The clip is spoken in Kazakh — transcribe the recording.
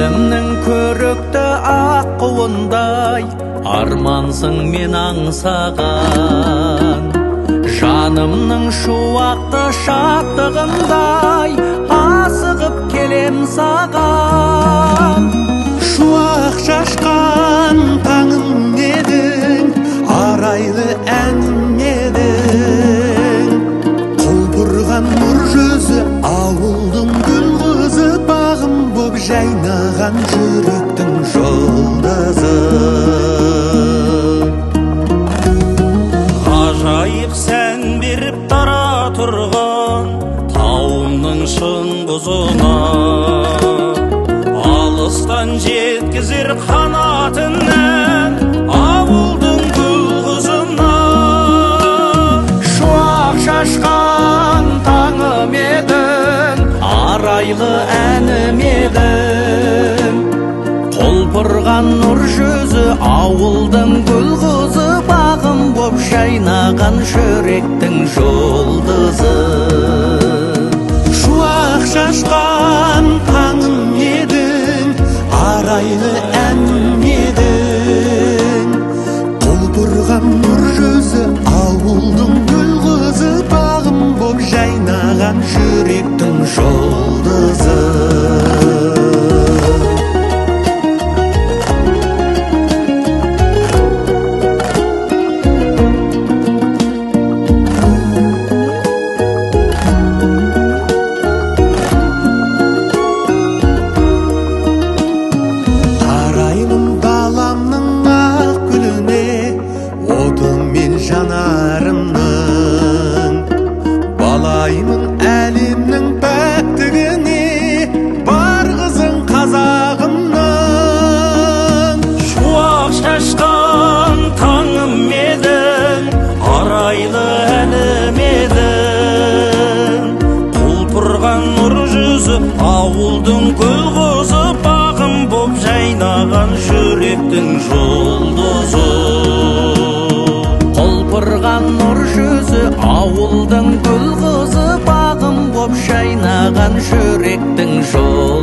елімнің көрікті аққуындай армансың мен аңсаған, жанымның шуақты шаттығындай асығып келем саған. Шуақ шашқан таңым едің, арайлы әнім едің, құлпырған нұр жүзі ауылдың гүл қызы, бағым боп жайнаған жүректің жұлдызы. Ғажайып сән беріп дара тұрған тауымның шыңғызына, алыстан жеткізер қанатынан ауылдың гүл қызына. Шуақ шашқан таңым едің, арайлы әнім едің, құлпырған нұр жүзі ауылдың гүл қызы, бағым боп жайнаған жүректің жұлдызы. Шуақ шашқан таңым едің, арайлы әнім едің, құлпырған нұр жүзі ауылдың гүл қызы, бағым боп жайнаған жүректің жұлдызы. Жанарымның балаймын әлемнің пәктігіне, бар қызың қазағымның. Шуақ шашқан таңым едің, арайлы әнім едің, құлпырған нұр жүзі ауылдың гүл қызы, бағым боп жайнаған жүректің жұлдызы. Құлпырған нұр жүзі ауылдың гүл қызы, бағым боп жайнаған жүректің жұлдызы.